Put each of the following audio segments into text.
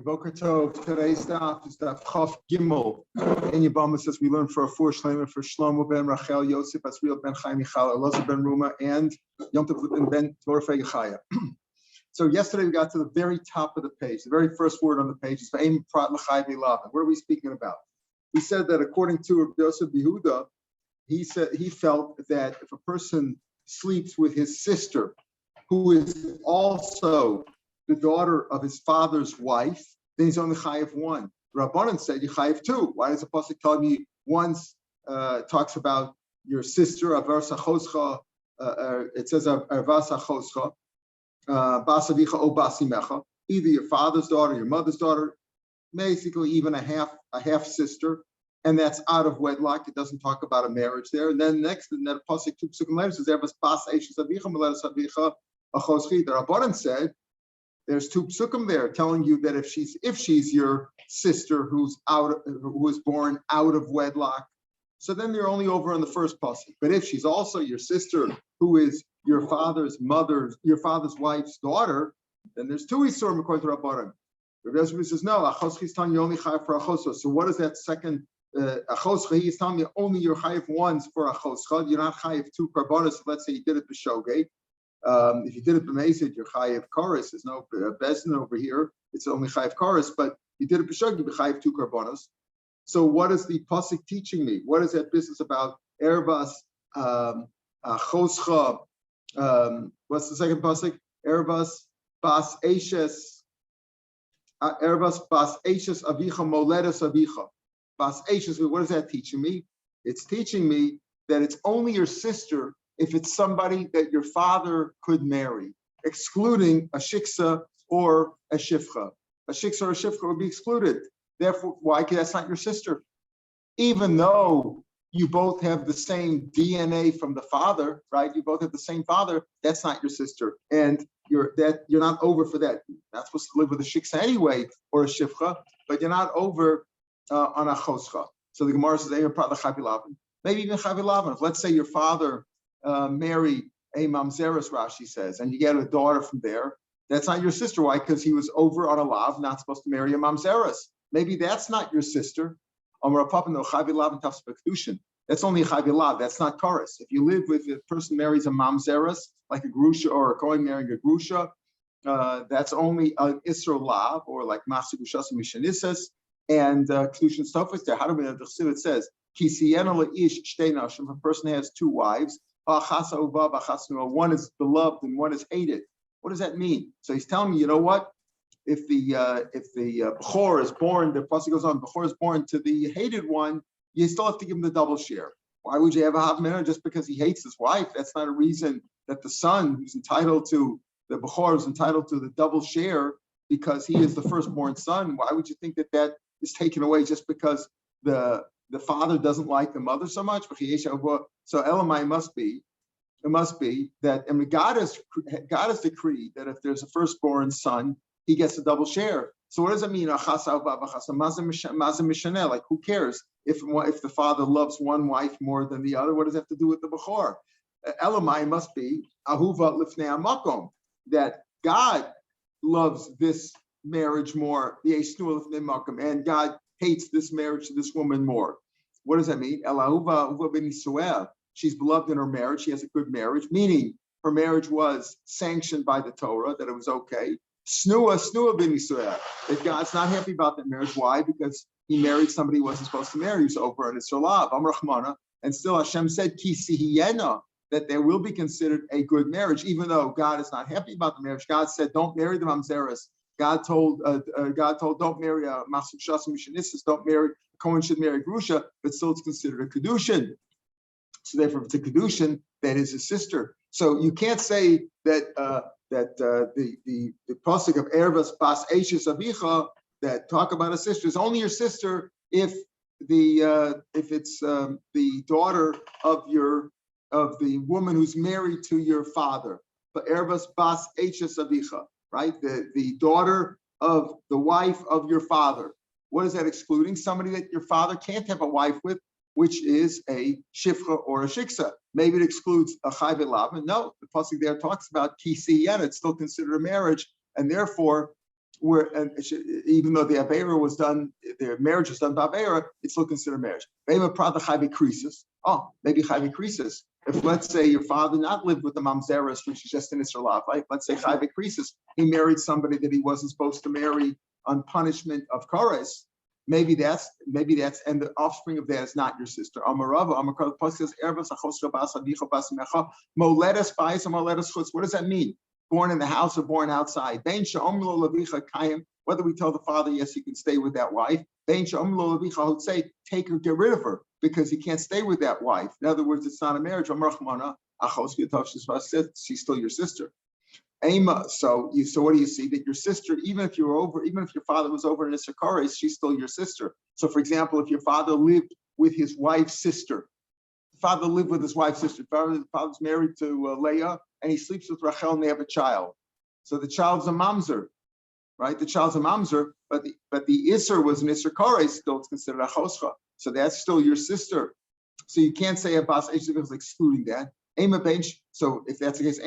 Boker Tov. Today's daf is Daf Chaf Gimel. In Yebmot says we learn for Shlomo ben Rachel, Yosef Asriel ben Chaim Michal, Elazar ben Ruma, and Yom Tov ben Torfei Yechaya. So yesterday we got to the very top of the page. The very first word on the page is V'eim Prat L'chai V'Lavan. What are we speaking about? We said that according to Rav Yosef Yehuda, he felt that if a person sleeps with his sister, who is also the daughter of his father's wife, then he's only chayiv one. Rabbanan said you chayiv two. Why does the pasuk tell me once talks about your sister, avasa choscha? It says avasa choscha, basavicha o basimecha, either your father's daughter, your mother's daughter, basically even a half sister, and that's out of wedlock. It doesn't talk about a marriage there. And then next, in that pasuk two psukim later says avas bas eishes avicha meledas avicha achoschi. The Rabbanan said there's two psukim there telling you that if she's your sister who was born out of wedlock, so then you're only over on the first pasuk. But if she's also your sister who is your father's wife's daughter, then there's two isurim according to Rabbanan. Rabbi Yosef says no. Achoschi is telling you only chayav for achoscha. So what is that second achoscha? He's telling you only your chayav ones for achoscha. You're not chayav two karbonos. Let's say you did it b'shogeg. If you did it b'mezid, you're chayiv chorus. There's no bezin over here. It's only chayiv chorus. But you did it b'shog, you chayiv two karbonos. So what is the pasuk teaching me? What is that business about ervas choscha? What's the second pasuk? Ervas bas eishes. Ervas bas eishes avicha moledas avicha. Bas eishes. What is that teaching me? It's teaching me that it's only your sister if it's somebody that your father could marry, excluding a shiksa or a shifcha. A shiksa or a shifcha would be excluded. Therefore, why? Because that's not your sister. Even though you both have the same DNA from the father, right? You both have the same father. That's not your sister, and you're not over for that. You're not supposed to live with a shiksa anyway or a shifcha, but you're not over on a choscha. So the Gemara says, maybe even chavilavan. If let's say your father marry a mamzeres, Rashi says, and you get a daughter from there, that's not your sister. Why? Because he was over on a lav, not supposed to marry a mamzeres. Maybe that's not your sister. That's only a chavilav. That's not chorus. If you live with a person marries a mamzeres, like a grusha or a kohen marrying a grusha, that's only an isra lav, or like machzir gushas mishanisas and kedushin stofis. There, how do we know? The Chassidut says, kisiyena leish shtei nashim. If a person has two wives, one is beloved and one is hated. What does that mean? So he's telling me, you know what? If the bechor is born, the pasuk goes on, bechor is born to the hated one, you still have to give him the double share. Why would you have a havmina just because he hates his wife? That's not a reason that the son, who's entitled to the bechor, is entitled to the double share because he is the firstborn son. Why would you think that is taken away just because the father doesn't like the mother so much? So Elamai must be that, and God has decreed that if there's a firstborn son, he gets a double share. So what does it mean? Like, who cares if the father loves one wife more than the other? What does that have to do with the bechor? Elamai must be ahuva lifnei hamakom, that God loves this marriage more, and God hates this marriage to this woman more. What does that mean? She's beloved in her marriage. She has a good marriage, meaning her marriage was sanctioned by the Torah, that it was okay. Snua ben Yisrael, that God's not happy about that marriage. Why? Because he married somebody he wasn't supposed to marry. He was over on Yisrael. Amrachmana, and still Hashem said ki sihiyena, that there will be considered a good marriage, even though God is not happy about the marriage. God said, don't marry the mamzeres. God told, don't marry a masuk shasim mishanissus, don't marry, Cohen should marry Grusha, but still it's considered a kedushin. So therefore, if it's a kedushin, that is his sister. So you can't say that the pasuk of ervas bas eishes avicha that talk about a sister is only your sister if it's the daughter of the woman who's married to your father. But ervas bas eishes avicha, right? The daughter of the wife of your father. What is that excluding? Somebody that your father can't have a wife with, which is a shifcha or a shiksa. Maybe it excludes a chayv elav. No, the pasuk there talks about kisi yen. It's still considered a marriage, and therefore even though the Avera was done, their marriage was done by Avera, it's still considered marriage. Maybe Chayve Krisis. If, let's say, your father not lived with the Mamzeres, which is just an Israel, like, let's say Chayve Krisis, he married somebody that he wasn't supposed to marry on punishment of Kores. Maybe that's, and the offspring of that is not your sister. What does that mean? Born in the house or born outside? Whether we tell the father, yes, he can stay with that wife, say, take her, get rid of her, because he can't stay with that wife. In other words, it's not a marriage. She's still your sister. So what do you see? That your sister, even if your father was over in Issachar, she's still your sister. So, for example, if your father lived with his wife's sister, father's married to Leah, and he sleeps with Rachel, and they have a child. So the child's a mamzer, right? The child's a mamzer, but the Isser was an Issachar, still it's considered a choscha. So that's still your sister. So you can't say a bas is excluding that. So if that's the case,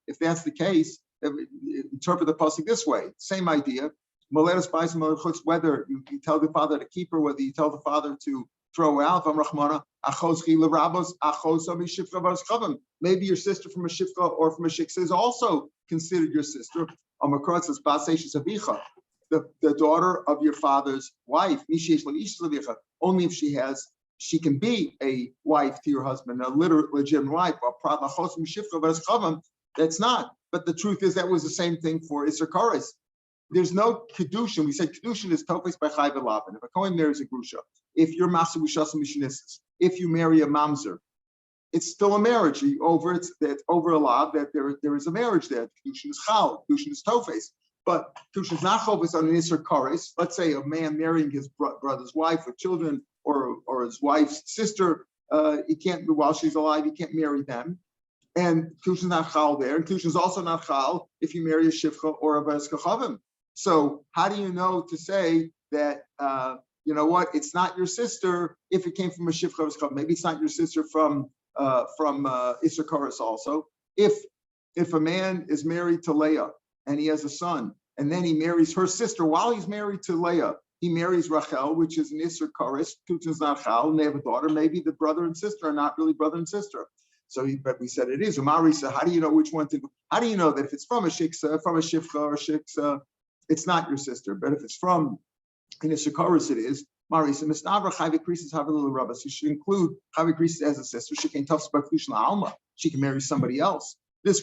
if that's the case, interpret the pasuk this way. Same idea. Whether you tell the father to keep her, whether you tell the father to throw her out. Maybe your sister from a shifcha or from a shiksa is also considered your sister. The daughter of your father's wife, only if she can be a wife to your husband, a legitimate wife. That's not. But the truth is that was the same thing for Issachar. There's no kedushin. We said kedushin is tofes by chayv elavan. If a kohen marries a grusha, if you're master gushas mishnesis, if you marry a mamzer, it's still a marriage. It's over a lav that there is a marriage there. Kedushin is chal, kedushin is tofes. But kedushin is not chofes on an Issachar. Let's say a man marrying his brother's wife with children, or his wife's sister, he can't, while she's alive, he can't marry them. And kedushin is not chal there. And kedushin is also not chal if you marry a shifcha or a bas kachavim. So how do you know to say that, you know what, it's not your sister if it came from a shifcha or a, maybe it's not your sister from Issachar also. If a man is married to Leah and he has a son, and then he marries her sister while he's married to Leah, he marries Rachel, which is an Issachar, kedushin is not chal, and they have a daughter, maybe the brother and sister are not really brother and sister. But we said it is. Umari said, how do you know which one to do? How do you know that if it's from a shiksa, from a shifcha or shiksa, it's not your sister? But if it's from an Issachar, it is. Mari said, Misnavra chayve krisis havilu rabba. So you should include chayve krisis as a sister. She can tafs b'kedushin alma. She can marry somebody else. This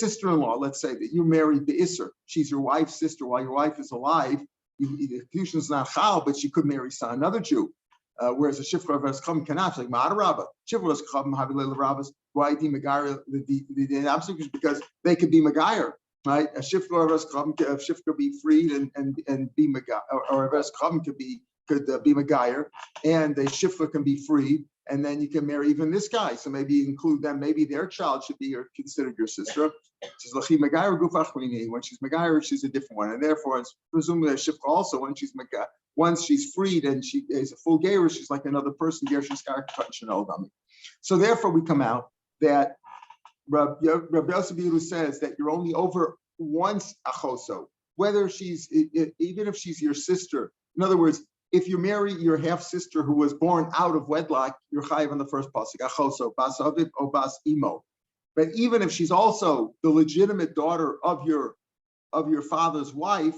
sister-in-law, let's say that you married the Isser. She's your wife's sister while your wife is alive. The kedushin is not chal, but she could marry another Jew. Whereas a shifra versus chum cannot, like Ma'arabba. Shifra versus chum havilei rabbas. Why the megayer? The absolute is because they could be megayer, right? A shifra versus chum, a shifra could be freed and be megayer, or a versus chum could be megayer, and the shifra can be freed, and then you can marry even this guy. So maybe you include them. Maybe their child should be considered your sister. She's lachi megayer gufachmini. When she's megayer, she's a different one, and therefore it's presumably a shifra also when she's megayer. Once she's freed and she is a full geir, she's like another person. So therefore, we come out that Rav Shapiro says that you're only over once achoso, whether even if she's your sister. In other words, if you marry your half sister who was born out of wedlock, you're chayiv on the first pasuk achoso bas aviv o bas imo. But even if she's also the legitimate daughter of your father's wife,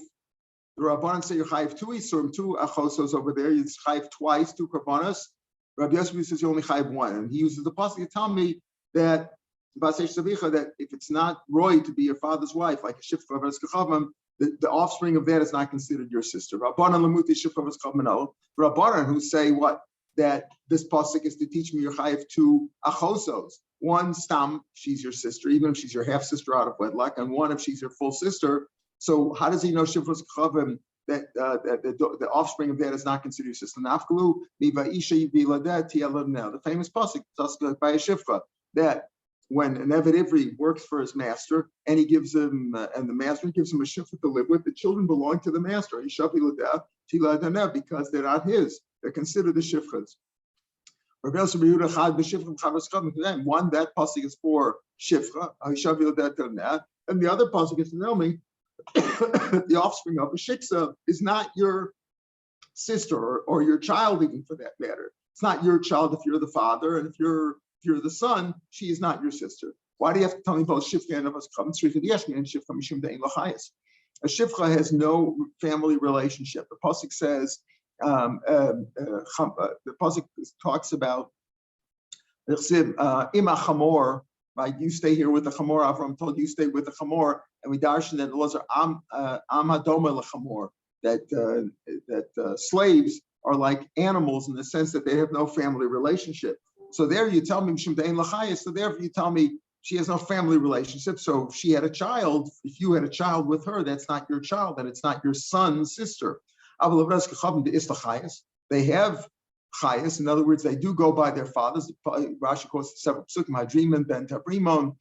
the Rabbanan say you're chayiv two isurim, two achosos over there. You're chayiv twice, two karbanos. Rabbi Yosef says you only chayiv one, and he uses the pasuk to tell me that that if it's not roy to be your father's wife, like a shifcha versus kachavim, the offspring of that is not considered your sister. Rabbanan lamuti shifcha versus kachavim. Rabbanan who say what, that this pasuk is to teach me you're chayiv two achosos. One stam, she's your sister, even if she's your half sister out of wedlock, and one if she's your full sister. So how does he know shifras kachavim that the offspring of that is not considered your sister? Nafkalu mivaisha yibiladet tiyaladnel. The famous pasuk by a shifra that when an Eved Ivri works for his master and he gives him and the master gives him a shifra to live with, the children belong to the master. Because they're not his; they're considered the shifras. One, that pasuk is for shifra, and the other pasuk is to tell me the offspring of a shiksa is not your sister or your child, even for that matter. It's not your child if you're the father, and if you're the son, she is not your sister. Why do you have to tell me both shifcha and avos kavim? A shifcha has no family relationship. The pasuk says, the pasuk talks about ima chamor, right? You stay here with the chamor. Avram told you stay with the chamor, and we darshan that the laws are am hadoma lechamor, that slaves are like animals in the sense that they have no family relationship. So there you tell me mishum dein lachayis. So therefore you tell me she has no family relationship. So if she had a child, if you had a child with her, that's not your child, and it's not your son's sister. They have chayas. In other words, they do go by their fathers. Rashi quotes the several psukim, Hadriman ben Tabrimon.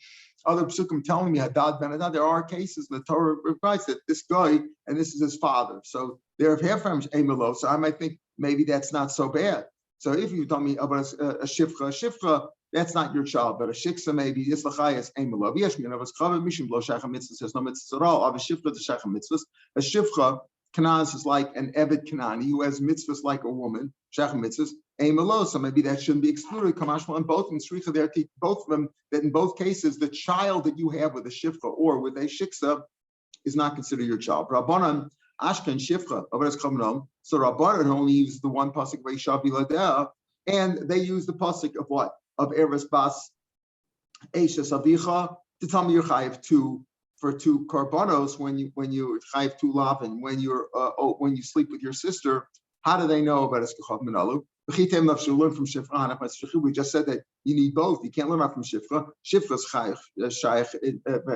Other psukim telling me Hadad ben Hadad. There are cases the Torah writes that this guy and this is his father. So they're half from Emelo. So I might think maybe that's not so bad. So if you tell me about a shifcha, that's not your child, but a shiksa maybe is lachayas Emelo. Yeshmin of us kaveh mishim lo shachem mitzvahs. There's no mitzvahs at all. Of a shifcha to shachem mitzvahs. A shifcha Kanaz is like an Eved Kanani who has mitzvahs like a woman, shachem mitzvahs, Emelo. So maybe that shouldn't be excluded. Kamashma and both in Sricha there, both of them, that in both cases, the child that you have with a shifcha or with a shiksa is not considered your child. Rabbanan, Ashkan Shifcha, so Rabbanan only uses the one pasuk of Eishav Biladeh, and they use the pasuk of what? Of Eres Bas Eishes Avicha to tell me you're chayiv for two karbanos when you chayiv two lavin when you sleep with your sister. How do they know about eskechav menalu? We just said that you need both. You can't learn out from shifra. Shifra's shaykh.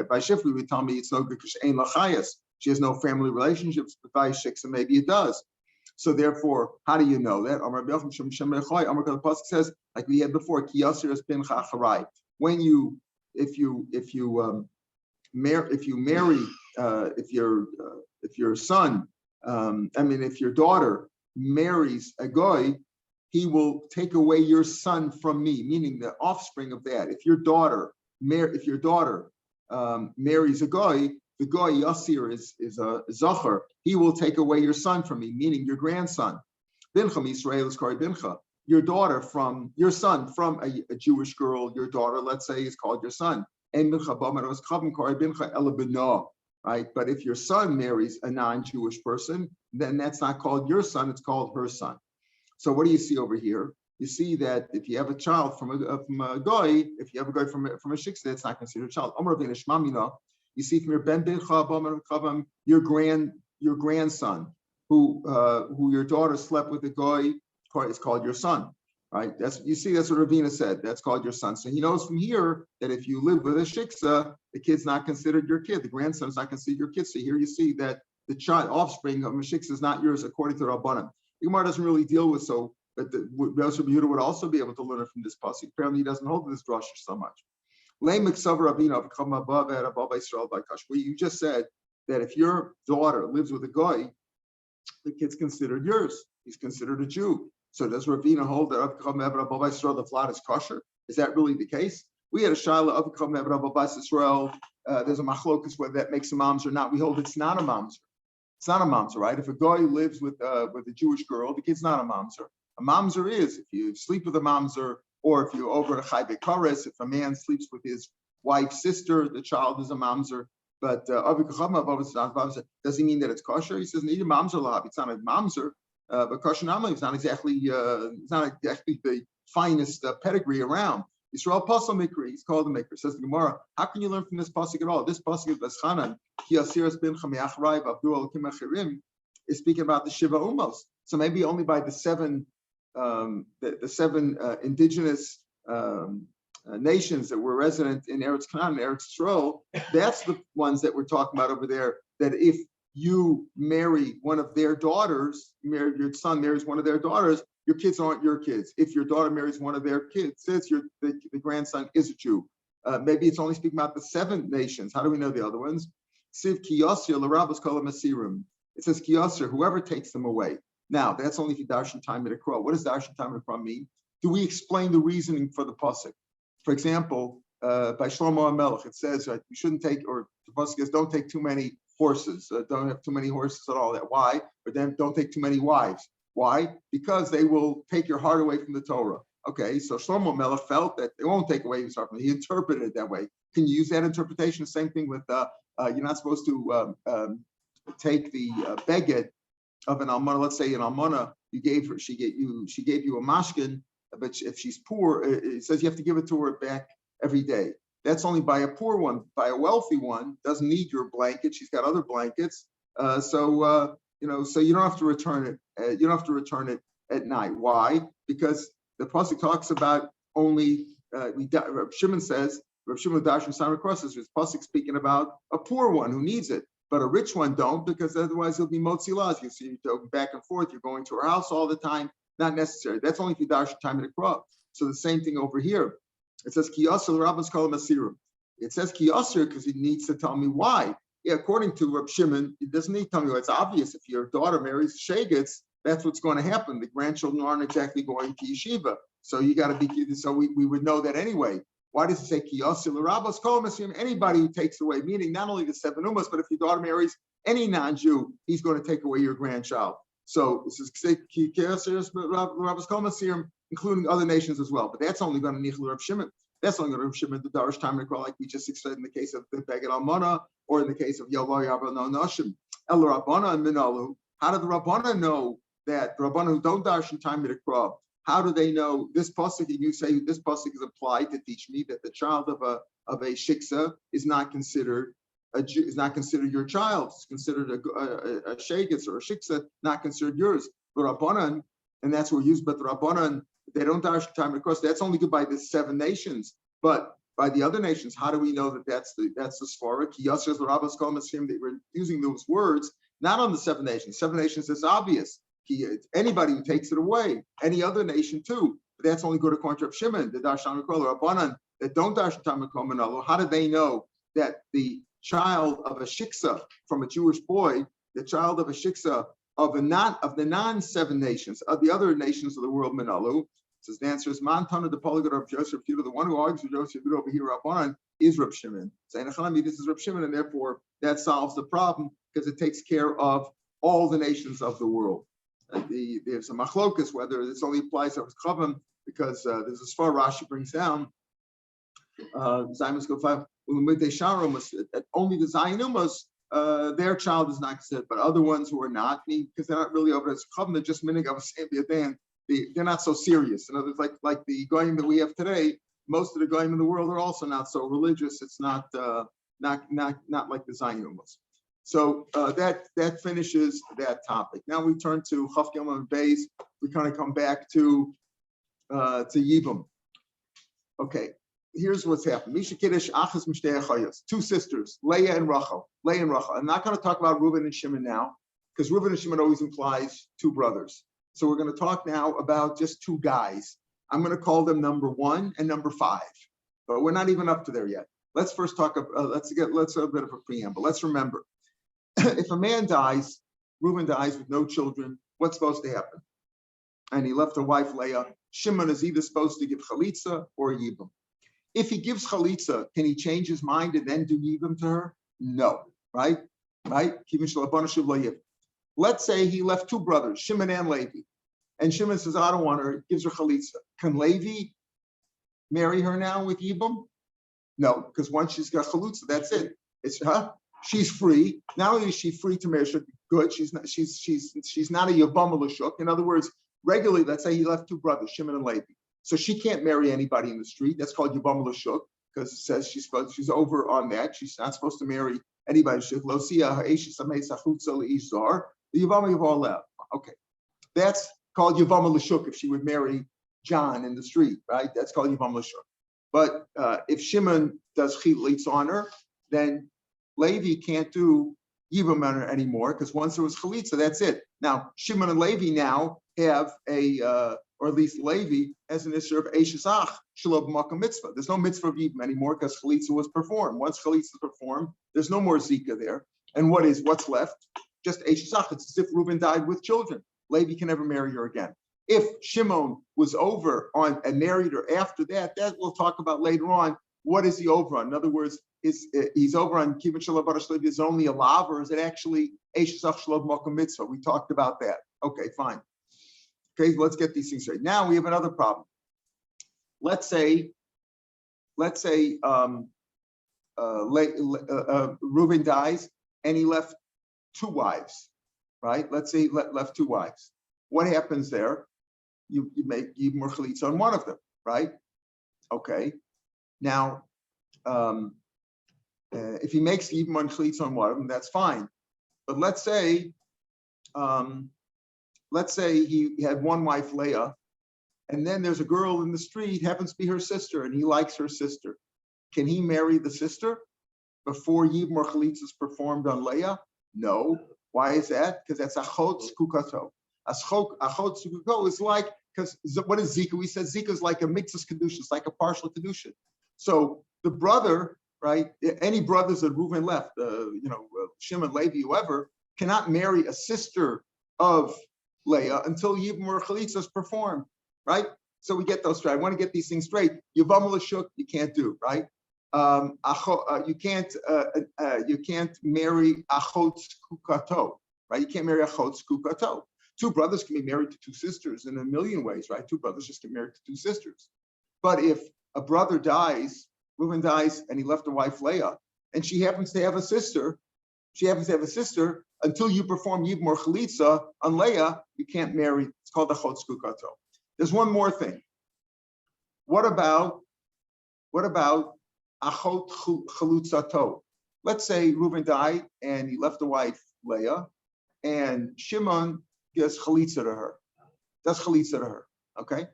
By shifra, we tell me it's no good because she ain't lachayas. She has no family relationships. But by shiksa, maybe it does. So therefore, how do you know that? The pasuk says, like we had before, when if your daughter marries a guy, he will take away your son from me, meaning the offspring of that. If your daughter marries a guy, the guy Yasir is a Zachar, he will take away your son from me, meaning your grandson. Bincha Yisrael is Kari Bincha. Your daughter from your son from a Jewish girl, your daughter, let's say, is called your son. Right? But if your son marries a non-Jewish person, then that's not called your son, it's called her son. So what do you see over here? You see that if you have a child from a goy, if you have a guy from a shiksa, it's not considered a child. You see from your ben bincha, your grandson, who your daughter slept with a goy, is called your son. Right? That's what Ravina said. That's called your son. So he knows from here that if you live with a shiksa, the kid's not considered your kid. The grandson is not considered your kid. So here you see that the child offspring of a shiksa is not yours according to Rabbanan. Gemara doesn't really deal with but the Rav Shapiro would also be able to learn it from this pasuk. Apparently, he doesn't hold to this drasha so much. Where you just said that if your daughter lives with a guy, the kid's considered yours. He's considered a Jew. So does Ravina hold that the flat is kosher? Is that really the case? We had a shaila of Israel. There's a machlokus whether that makes a mamzer or not. We hold it's not a mamzer. It's not a mamzer, right? If a guy lives with a Jewish girl, the kid's not a mamzer. A mamzer is if you sleep with a mamzer, or if you're over a chai bekares, if a man sleeps with his wife's sister, the child is a mamzer. But does he mean that it's kosher? He says, need a mamzer lab. It's not a mamzer. But kosher namely is not exactly the finest pedigree around. Yisrael pasal mikri, he's called a maker. Says the Gemara, how can you learn from this pasuk at all? This pasuk is Beschanan, ki asiras bin chamiachrayv abdul kim achirim, is speaking about the Shiva Umos. So maybe only by the seven indigenous nations that were resident in Eretz Canaan and Eretz Yisrael, that's the ones that we're talking about over there. That if you marry one of their daughters, your son marries one of their daughters, your kids aren't your kids. If your daughter marries one of their kids, the grandson is a Jew. Maybe it's only speaking about the seven nations. How do we know the other ones? Siv kiyasir l'rabos kol ha'masirim. It says kiyasir, whoever takes them away. Now, that's only if you darshan time at a crow. What does darshan time at a crow mean? Do we explain the reasoning for the pasuk? For example, by Shlomo HaMelech, it says you shouldn't take, or the pasuk says, don't take too many horses. Don't have too many horses at all. That why? But then don't take too many wives. Why? Because they will take your heart away from the Torah. Okay, so Shlomo Melech felt that they won't take away his heart from it. He interpreted it that way. Can you use that interpretation? Same thing with you're not supposed to take the beged of an almana. Let's say an almana, she gave you a mashkin, but if she's poor, it says you have to give it to her back every day. That's only by a poor one. By a wealthy one, doesn't need your blanket. She's got other blankets, so you don't have to return it. You don't have to return it at night. Why? Because the pasuk talks about only. Rav Shimon says, Rav Shimon Darshan Simon crosses. There's pasuk speaking about a poor one who needs it, but a rich one don't, because otherwise he'll be motzi las. You see, you're back and forth. You're going to her house all the time. Not necessary. That's only if you darshan time in the crop. So the same thing over here. It says kiyasser l'rabbos kol masirim. It says kiyasser because he needs to tell me why. Yeah, according to Rav Shimon, it doesn't need to tell me why. It's obvious. If your daughter marries shegitz, that's what's going to happen. The grandchildren aren't exactly going to yeshiva, so you got to be. So we would know that anyway. Why does it say kiyasser l'rabbos kol masirim? Anybody who takes away, meaning not only the 7 umas, but if your daughter marries any non-Jew, he's going to take away your grandchild. So this is kiyasser l'rabbos kol masirim, including other nations as well. But that's only going to nichel Rav Shimon. That's only going to Rav Shimon the Darish time to like we just explained in the case of the Beged Almana, or in the case of Yolo Yavano Noshim. El Rabbana and Minalu. How did the Rabbana know that the Rabbana who don't darshan time to crop? How do they know this pasuk? You say this pasuk is applied to teach me that the child of a shiksa is not considered your child. It's considered a shegitz or a shiksa, not considered yours. But Rabbanan, and that's what we use. But the Rabbanan, they don't darshan time to cross. That's only good by the 7 nations. But by the other nations, how do we know that that's the svara? Kiyasser l'rabbos kol masirim. They were using those words not on the 7 nations. 7 nations is obvious. Anybody who takes it away, any other nation too. But that's only good according to Rav Shimon, the darshan mikol Rabbanan that don't darshan time mikol menalo. How do they know that the child of a shiksa from a Jewish boy, the child of a shiksa of the non-7 nations, of the other nations of the world menalu? Says the answer is man tana the polyglot of Joseph Shapiro. The one who argues with Joseph Shapiro over here, Rabbanan, is Rav Shimon. Saying this is Rav Shimon, and therefore that solves the problem because it takes care of all the nations of the world. There's a machlokas whether this only applies to Chavim because there's a svar Rashi brings down. Only the Zionumas, their child is not considered, but other ones who are not, because they're not really over as Chavim, they're just minig of a Sambiadan. They're not so serious. In other words, like the goyim that we have today, most of the goyim in the world are also not so religious. It's not like the Zionumas. So that finishes that topic. Now we turn to Chaf Gimel and Beis. We kind of come back to Yibam. Okay, here's what's happened. Misha Kiddush Achas Mishtei Achayos, 2 sisters, Leah and Rachel. I'm not going to talk about Reuben and Shimon now, because Reuben and Shimon always implies 2 brothers. So we're going to talk now about just 2 guys. I'm going to call them number 1 and number 5, but we're not even up to there yet. Let's first talk. Let's have a bit of a preamble. Let's remember, if a man dies, Reuben dies with no children, what's supposed to happen? And he left a wife, Leah. Shimon is either supposed to give chalitza or yibam. If he gives chalitza, can he change his mind and then do yibam to her? No, right? Let's say he left 2 brothers, Shimon and Levi. And Shimon says, I don't want her, gives her chalitza. Can Levi marry her now with yibam? No, because once she's got chalitza, that's it. It's she's free. Not only is she free to marry, good. She's not a yabam l'shuk. In other words, regularly, let's say he left 2 brothers, Shimon and Levi. So she can't marry anybody in the street. That's called yabam l'shuk, because it says she's over on that. She's not supposed to marry anybody. The Yavama Yavar left. Okay, that's called Yavama l'shuk if she would marry John in the street, right? That's called Yavama l'shuk. But if Shimon does chilitz on her, then Levi can't do Yivam on her anymore, because once there was chalitza, that's it. Now Shimon and Levi now have or at least Levi has an issue of Eishesach Shalom Makam Mitzvah. There's no mitzvah of Yivam anymore because chalitza was performed. Once chalitza is performed, there's no more zika there. And what's left? Just Eishesach. It's as if Reuben died with children. Levi can never marry her again. If Shimon was over on and married her after that we'll talk about later on what is he over on? In other words, he's over on Kibbutz Shalom Bar Shlev is only a lav, or is it actually Eishach Shalom Mokum Mitzvah? We talked about that. Okay, fine. Okay, let's get these things straight. Now we have another problem. Let's say Reuben dies and he left two wives, right? Let's say he left two wives. What happens there? You make Yibmor Chalitza on one of them, right? Okay. Now, if he makes Yibmor Chalitza on one of them, that's fine. But let's say he had one wife, Leah, and then there's a girl in the street, happens to be her sister, and he likes her sister. Can he marry the sister before Yibmor Chalitza is performed on Leah? No. Why is that? Because that's achot skukato. Achot skukato is like, because what is Zika? We said Zika is like a mixus kedusha, it's like a partial kedusha. So the brother, right? Any brothers that Reuven left, Shimon, Levi, whoever, cannot marry a sister of Leah until Yibmor Chalitza is performed, right? So we get those straight. I want to get these things straight. Yevamah l'shuk, you can't do, right? You can't marry achot skukato, right? You can't marry achot skukato. Two brothers can be married to two sisters in a million ways, right? Two brothers just get married to two sisters. But if a brother dies, Reuben dies, and he left a wife Leah, and she happens to have a sister, until you perform Yibmor Chalitza on Leah, you can't marry. It's called achot skukato. There's one more thing. What about achot chalutzato? Let's say Reuben died and he left a wife, Leah, and Shimon gives chalitza to her. Does chalitza to her, okay?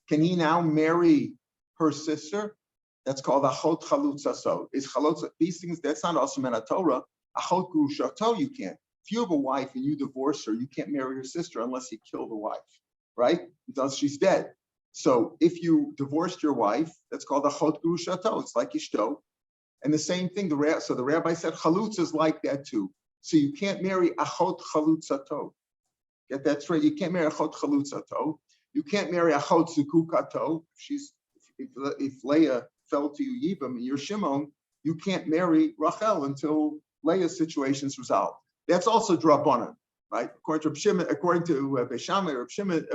Can he now marry her sister? That's called achot chalutzato. Is chalutza, these things, that's not also in Torah. Achot grushato, you can't. If you have a wife and you divorce her, you can't marry her sister unless you kill the wife, right? Until she's dead. So if you divorced your wife, that's called achot grushato. It's like ishto. And the same thing, the rabbi said chalutza is like that too. So you can't marry achot chalutzato. Get that straight. You can't marry achot chalutzato. You can't marry achot zukukato. If Leah fell to you, Yibam, and you're Shimon, you can't marry Rachel until Leah's situation is resolved. That's also drabanan, right? According to Rav Shimon, according to Beishamai, Rav Shimon,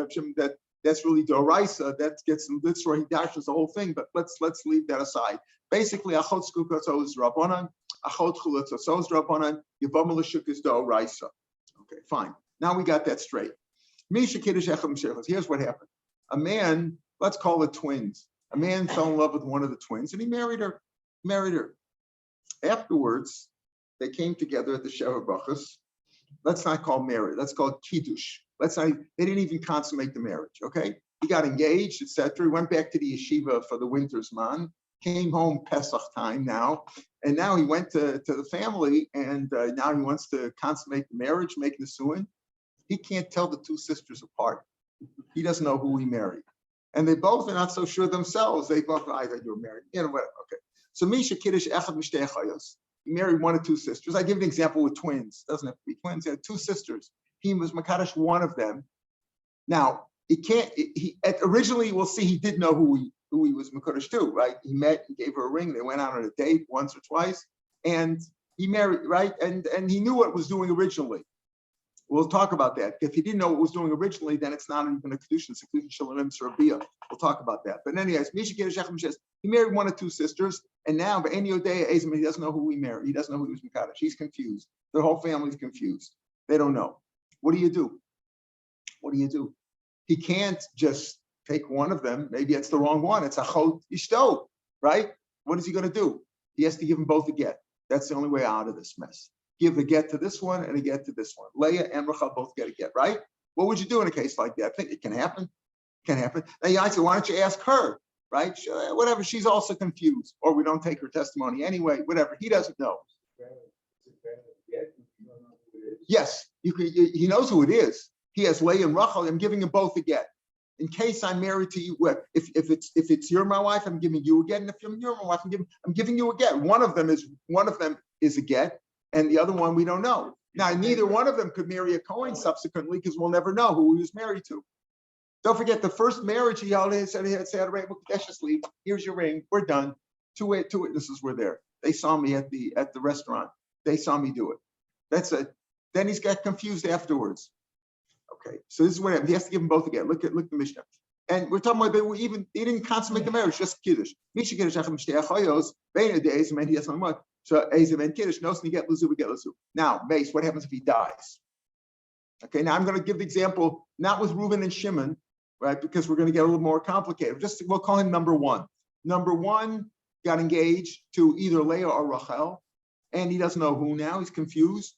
that's really doraisa. That gets in this story. He dashes the whole thing. But let's leave that aside. Basically, achot skukato is drabanan, achot chulutzato is drabanan, yevamah l'shuk is doraisa. Okay, fine. Now we got that straight. Here's what happened. A man, let's call it twins. A man fell in love with one of the twins, and he married her. Afterwards, they came together at the Sheva Brachos. Let's not call marriage. Let's call it kiddush. They didn't even consummate the marriage. Okay, he got engaged, etc. He went back to the yeshiva for the winter's man. Came home Pesach time now, and now he went to the family, and now he wants to consummate the marriage, make the suin. He can't tell the two sisters apart. He doesn't know who he married, and they both are not so sure themselves. They both either you're married, whatever. Okay, so Misha Kiddush Echad Mishtei Chayos. He married one or two sisters. I give an example with twins. Doesn't have to be twins. He had two sisters. He was Makadosh one of them. Now, originally, we'll see he did know who he was Makadosh to, right? He met, he gave her a ring. They went out on a date once or twice. And he married, right? And he knew what was doing originally. We'll talk about that. If he didn't know what was doing originally, then it's not even a Kedushin. It's a Kedushin Shalom Sarabiyah. We'll talk about that. But anyways, he married one or two sisters, and now, but he doesn't know who he married. He doesn't know who he was Mekadosh. He's confused. The whole family's confused. They don't know. What do you do? He can't just take one of them. Maybe it's the wrong one. It's achot ishto, right? What is he going to do? He has to give them both a get. That's the only way out of this mess. Give a get to this one and a get to this one. Leah and Rachel both get a get, right? What would you do in a case like that? I think it can happen. Now I say, why don't you ask her, right? Whatever. She's also confused, or we don't take her testimony anyway. Whatever. He doesn't know. Yes, he knows who it is. He has Leah and Rachel. I'm giving them both a get. In case I'm married to you, if it's you're my wife, I'm giving you a get. And if you're my wife, I'm giving you a get. One of them is a get. And the other one, we don't know. Now, neither one of them could marry a Kohen subsequently because we'll never know who he was married to. Don't forget, the first marriage, he said, here's your ring, we're done. Two witnesses were there. They saw me at the restaurant. They saw me do it. That's it. Then he's got confused afterwards. Okay, so this is what happens. He has to give them both again. Look at the Mishnah. And we're talking about they didn't consummate the marriage, just Kiddush. Misha Kiddush Achem Shtei Achayos, Bein Days, and he has something much. So Ezim and Kiddush, no, we get Luzu. Now, Mace, what happens if he dies? Okay, now I'm going to give the example, not with Reuben and Shimon, right? Because we're going to get a little more complicated. We'll call him number one. Number one got engaged to either Leah or Rachel, and he doesn't know who now. He's confused.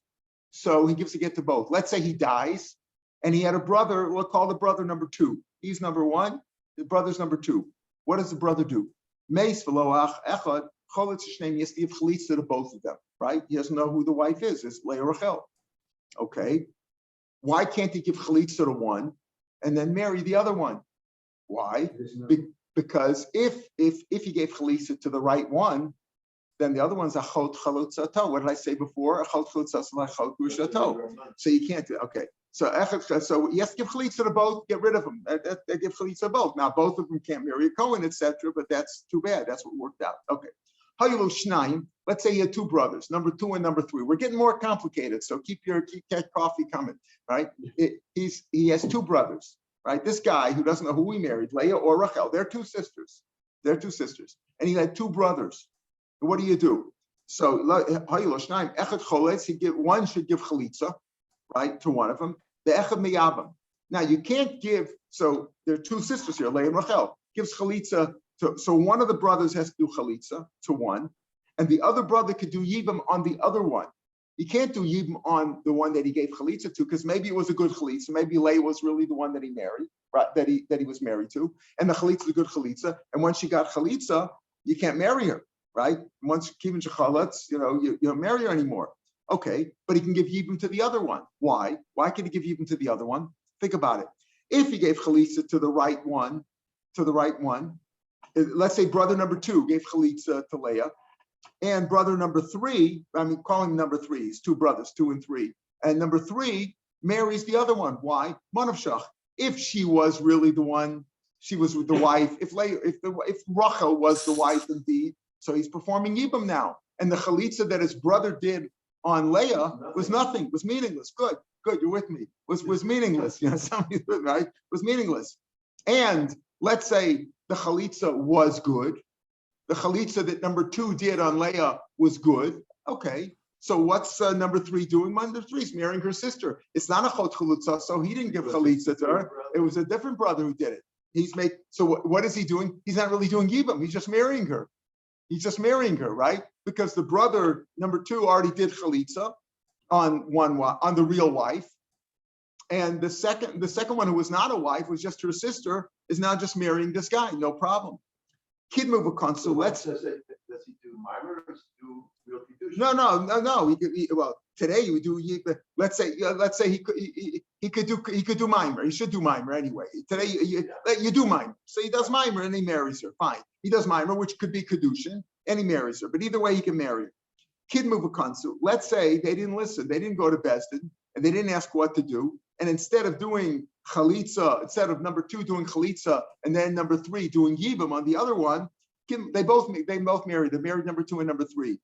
So he gives a get to both. Let's say he dies, and he had a brother. We'll call the brother number two. He's number one. The brother's number two. What does the brother do? Meis v'loach echad cholitz shneim. He has to give chalitza to both of them, right? He doesn't know who the wife is. It's Leah or Rachel. Okay. Why can't he give chalitza to one and then marry the other one? Why? Because if he gave chalitza to the right one, then the other one's achot chalutzato. What did I say before? Achot chalutzato, achot. So you can't do it. Okay. So he has to give chalitza to both, get rid of them. They give chalitza to both. Now both of them can't marry a Cohen, etc. But that's too bad. That's what worked out. Okay. Hayilu Shnaim. Let's say he had two brothers, number two and number three. We're getting more complicated, so keep that coffee coming, right? He has two brothers, right? This guy who doesn't know who he married, Leah or Rachel, they're two sisters. And he had two brothers. What do you do? So Hayilu Shnaim Echad Choletz. One should give chalitza, right, to one of them. The Echad Miyabam. Now you can't give. So there are two sisters here, Leah and Rachel. Gives chalitza. So one of the brothers has to do chalitza to one, and the other brother could do yibam on the other one. He can't do yibam on the one that he gave chalitza to, because maybe it was a good chalitza. Maybe Leah was really the one that he married, right? That he was married to, and the chalitza is a good chalitza. And once she got chalitza, you can't marry her, right? Once kivin shechalatz, you don't marry her anymore. Okay, but he can give yibam to the other one. Why? Why can he give yibam to the other one? Think about it. If he gave chalitza to the right one, let's say brother number two gave chalitza to Leah, and brother number three, calling him number three, he's two brothers, 2 and 3, and number three marries the other one. Why? Manavshach. If she was really the one, she was the wife. If Rachel was the wife indeed, so he's performing yibam now, and the chalitza that his brother did on Leah was nothing, was meaningless. Good, you're with me. Was meaningless. Somebody, right? Was meaningless. And let's say the chalitza was good. The chalitza that number two did on Leah was good. Okay, so what's number three doing? Number three is marrying her sister. It's not a chot chalitza, so he didn't give chalitza to her. It was a different brother who did it. So what is he doing? He's not really doing yibam. He's just marrying her. Right? Because the brother number two already did chalitza on the real wife, and the second one, who was not a wife, was just her sister, is now just marrying this guy. No problem. Kid move a consul. Does he do mimer or do real kedusha? No. Well, today you would do. Let's say he could do mimer. He should do mimer anyway. Today you do mimer. So he does mimer and he marries her. Fine. He does mimer, which could be kedushin, and he marries her. But either way, he can marry her. Kid move a consul. Let's say they didn't listen. They didn't go to Besdin, and they didn't ask what to do. And instead of doing chalitza, instead of number two doing chalitza, and then number three doing yibam on the other one, they both married. They married number two and number three.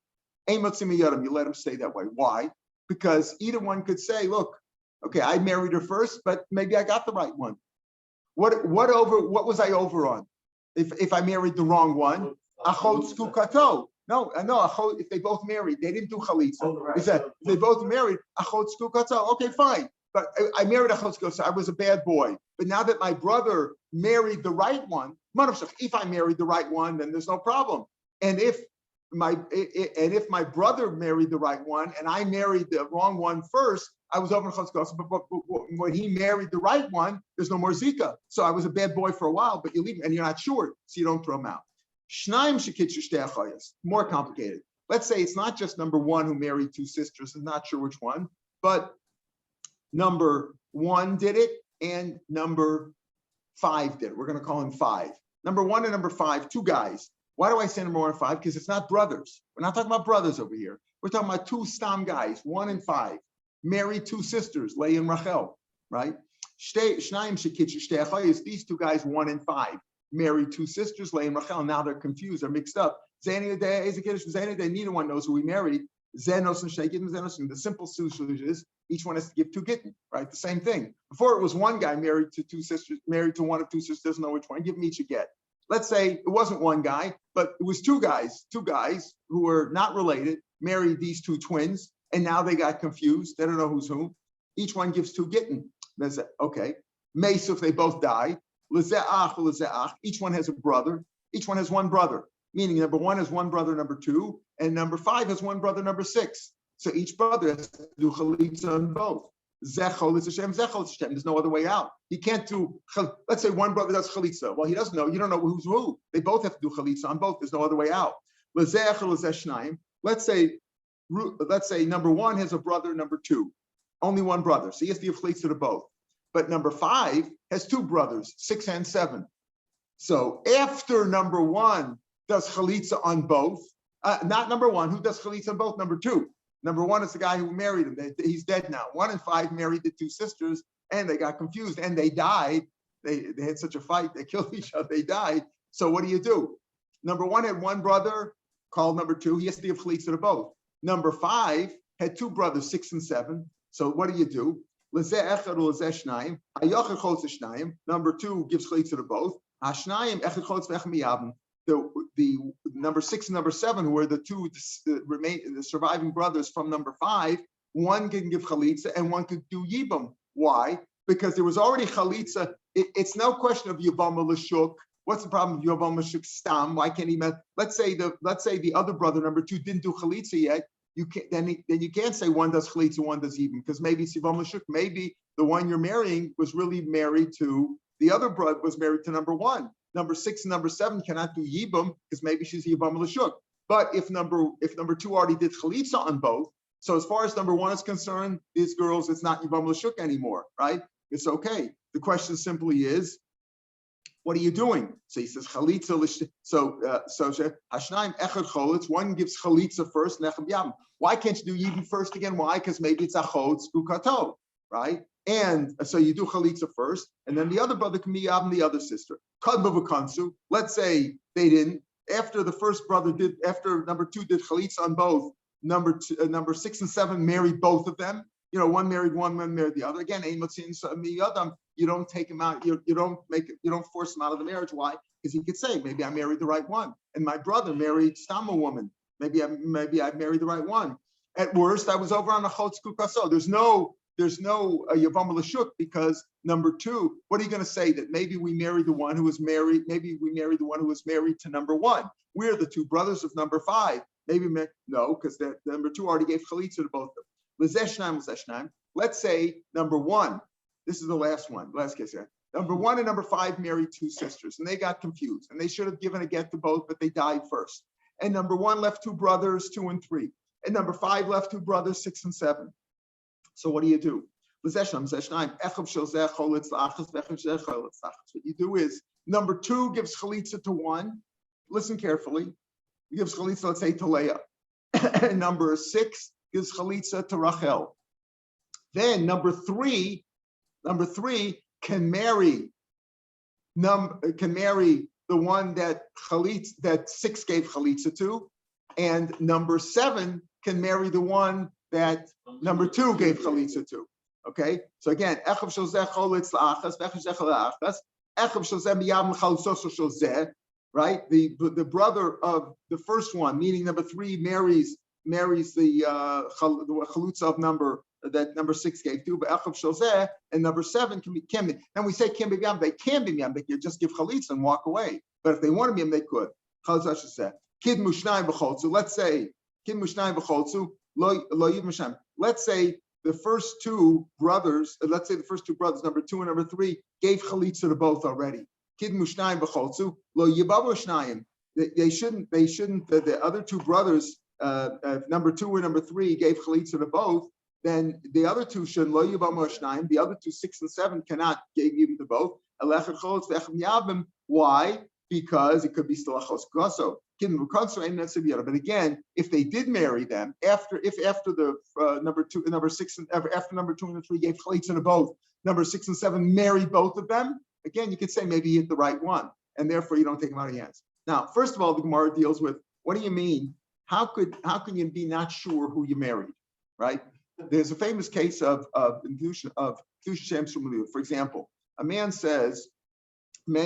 You let them stay that way. Why? Because either one could say, look, okay, I married her first, but maybe I got the right one. What was I over on? If I married the wrong one, achot skukato. No. If they both married, they didn't do chalitza. He said if they both married, achot skukato. Okay, fine. But I married achot skukato, so I was a bad boy. But now that my brother married the right one, if I married the right one, then there's no problem. And if my brother married the right one and I married the wrong one first, I was over in achot skukato. But when he married the right one, there's no more zika. So I was a bad boy for a while, but you leave him and you're not sure, so you don't throw him out. More complicated. Let's say it's not just number one who married two sisters and not sure which one, but number one did it and number 5 did it. We're going to call him 5. Number 1 and number 5, 2 guys. Why do I say number 1 and 5? Because it's not brothers. We're not talking about brothers over here. We're talking about 2 stam guys, 1 and 5, married 2 sisters, Leah and Rachel, right? These 2 guys, 1 and 5. Married 2 sisters, Leah and Rachel. Now they're confused, they're mixed up. Neither one knows who he married. The simple solution is each one has to give 2 gittin, right? The same thing. Before it was one guy married to 2 sisters, married to one of 2 sisters, doesn't know which one, give them each a get. Let's say it wasn't one guy, but it was 2 guys who were not related, married these 2 twins, and now they got confused. They don't know who's who. Each one gives 2 gittin. They say, okay. Mace, if they both die, each one has a brother. Each one has 1 brother, meaning number 1 has 1 brother, number 2, and number 5 has 1 brother, number 6. So each brother has to do chalitza on both. There's no other way out. He can't do, let's say one brother does chalitza. Well, he doesn't know. You don't know who's who. They both have to do chalitza on both. There's no other way out. Let's say number 1 has a brother, number 2. Only 1 brother. So he has to give chalitza to both. But number 5 has 2 brothers, 6 and 7. So after number 1 does chalitza on both, not number 1, who does chalitza on both? Number 2. Number 1 is the guy who married him. He's dead now. 1 and 5 married the 2 sisters, and they got confused, and they died. They had such a fight. They killed each other. They died. So what do? Number 1 had 1 brother called number 2. He has to give chalitza to both. Number 5 had 2 brothers, 6 and 7. So what do? Number 2 gives chalitza to both. The number 6 and number 7, who are the 2 the surviving brothers from number 5, one can give chalitza and one could do yibam. Why? Because there was already chalitza. It's no question of yibam l'shuk. What's the problem with yibam l'shuk stam? Why can't he? Let's say the other brother, number 2, didn't do chalitza yet. You can't then you can't say one does chalitza, one does yibam, because maybe it's yibam l'shuk. Maybe the one you're marrying was really married to the other brother, was married to number 1. Number 6 and number 7 cannot do yibam because maybe she's yibam l'shuk. But if number 2 already did chalitza on both, so as far as number 1 is concerned, these girls, it's not yibam l'shuk anymore, right? It's okay. The question simply is, what are you doing? So he says chalitza. So hashnaim echad cholitz. One gives chalitza first, nechem yam. Why can't you do yibam first again? Why? Because maybe it's achot bukato, right? And so you do chalitza first, and then the other brother can be yabam the other sister. Let's say they didn't. After the first brother did, after number 2 did chalitza on both, number 6 and 7 married both of them. One married one married the other. Again, you don't take him out. You don't force him out of the marriage. Why? Because he could say, maybe I married the right one, and my brother married Stama woman. Maybe I married the right one. At worst, I was over on the chotz kukaso. There's no Yavam L'Shuk, because number 2, what are you going to say? That maybe we married the one who was married, maybe we married the one who was married to number 1. We're the 2 brothers of number 5. No, because the number 2 already gave chalitza to both of them. Let's say number 1, this is the last case here. Number 1 and number 5 married 2 sisters, and they got confused, and they should have given a get to both, but they died first. And number 1 left 2 brothers, 2 and 3. And number 5 left 2 brothers, 6 and 7. So what do you do? What you do is number 2 gives chalitza to 1. Listen carefully. He gives chalitza, let's say, to Leah. And number 6 gives chalitza to Rachel. Then number 3 can marry the one that 6 gave chalitza to, and number 7 can marry the one that number 2 gave chalitza to. Okay, so again, right? The brother of the first one, meaning number 3, marries the chalutza of number 6 gave to, but and number 7 can be. And we say can be yam, they can be yam. They can just give chalitza and walk away. But if they want to be yam, they could. Kid mushnayim b'cholzu. Let's say kid mushnayim b'cholzu. Let's say the first 2 brothers, number 2 and number 3, gave chalitza to both already. Kid mushnayim b'cholzu lo yibavu shnayim. They shouldn't. The other 2 brothers, number 2 and number 3, gave chalitza to both. Then the other 2 should lo yibavu shnayim. The other 2, 6 and 7, cannot give even to both. Why? Because it could be still a chos gaso. But again, if they did marry them after the number 2 and 3 gave chalitza to both, number 6 and 7 married both of them, again you could say maybe you hit the right one, and therefore you don't take them out of your hands. Now, first of all, the Gemara deals with What do you mean? How can you be not sure who you married, right? There's a famous case of inclusion of Shem. For example, a man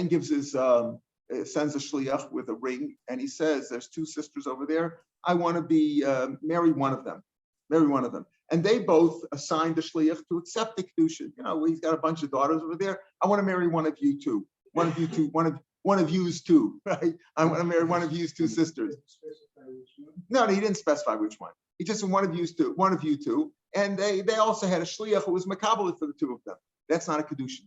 gives his sends a shliach with a ring, and he says, "There's two sisters over there. I want to be marry one of them, And they both assigned the shliach to accept the kedusha. He's got a bunch of daughters over there. I want to marry one of you two. One of you's two, right? I want to marry one of you's two sisters. No, he didn't specify which one. He just said one of you two. And they also had a shliach who was makabel for the two of them. That's not a kedusha,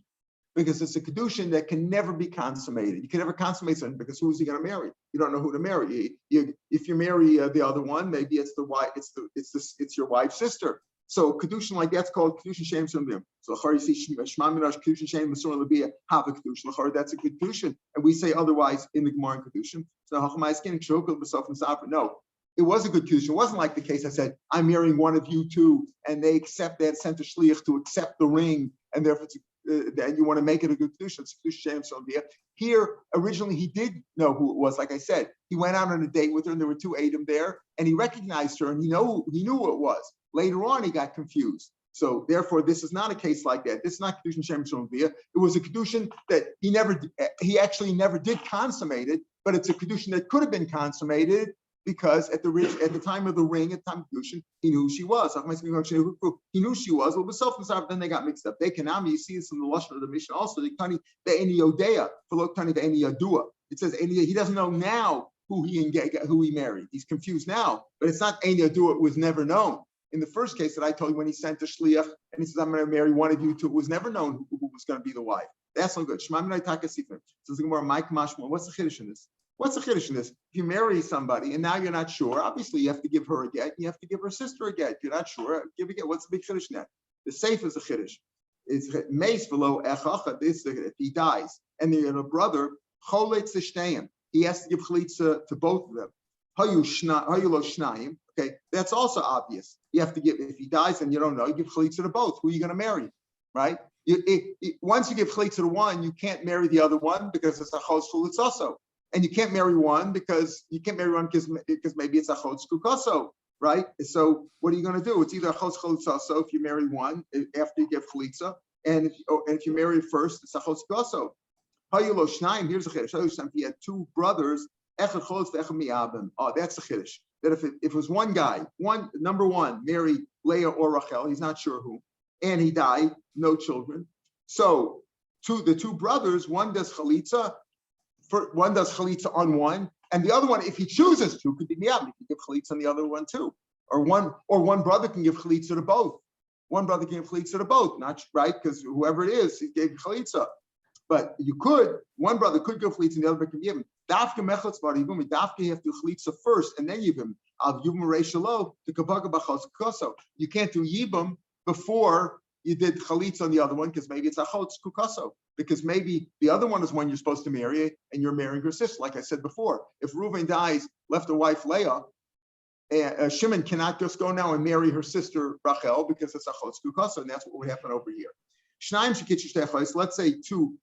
because it's a kedusha that can never be consummated. You can never consummate something, because who is he going to marry? You don't know who to marry. If you marry the other one, maybe it's the wife. It's your wife's sister. So kedushin like that's called kedushin shem sumdim. So you see shma minash kedushin shem masur lebia have a kedushin. That's a kedushin, and we say otherwise in the Gemara in kedushin. So hachamaiskin shokol b'sof and safra. No, it was a good kedushin. It wasn't like the case I said I'm marrying one of you two, and they sent a shliach to accept the ring, and therefore and you want to make it a good kedushin. It's kedushin shem sumdim. Here originally he did know who it was. Like I said, he went out on a date with her, and there were two Adam there, and he recognized her, and he knew who it was. Later on, he got confused. So therefore, this is not a case like that. This is not kedushin shem shalom. It was a kedushin that he actually never did consummate it, but it's a kedushin that could have been consummated because at the time of the ring, at the time of kedushin, he knew who she was. He knew she was. Well, but then they got mixed up. They can now you see this in the lashon of the Mishnah also. The eni yodea, the eni yadua. It says he doesn't know now who he married. He's confused now, but it's not eni yadua. It was never known. In the first case that I told you, when he sent a shliach and he says, "I'm going to marry one of you two," it was never known who was going to be the wife. That's not good. Shema minay takasifim. Says the Gemara, Mike Mashma. What's the chiddush in this? If you marry somebody and now you're not sure, obviously you have to give her a get. You have to give her sister a get. If you're not sure, give a get. What's the big chiddush in that? The safe is a chiddush. It's mace below echacha. If he dies and they have a brother, choletz shtayim. He has to give chalitza to both of them. Hayu lo shnayim. Okay, that's also obvious. You have to give, if he dies and you don't know, you give chalitza to both. Who are you going to marry, right? Once you give chalitza to one, you can't marry the other one because it's a chos chalitzaso. And you can't marry one because maybe it's a chos kukaso, right? So what are you going to do? It's either a chos chalitzaso if you marry one after you give chalitza, and if you marry it first, it's a chos kukaso. Hayulo shnayim. Here's a chiddush. If he had two brothers, echad chos ve'echad mi'abim. Oh, that's the chiddush. That if it was one guy, number one, married Leah or Rachel, he's not sure who, and he died, no children. So the two brothers, one does chalitza on one, and the other one, if he chooses to, could be miyab. He can give chalitza on the other one too, or one brother can give chalitza to both. One brother can give chalitza to both, not right, because whoever it is, he gave chalitza. But one brother could give chalitza and the other can give him. Dafka mechatz bar yibum. Dafka you have to do chalitza first and then yibum. Av yibum reishalo to kapaga b'chos kukaso. You can't do yibum before you did chalitza on the other one because maybe it's a chos kukaso. Because maybe the other one is one you're supposed to marry and you're marrying her sister. Like I said before, if Reuven dies, left a wife Leah, Shimon cannot just go now and marry her sister Rachel because it's a chos kukaso, and that's what would happen over here. Shnayim shekitz shtei. Let's say two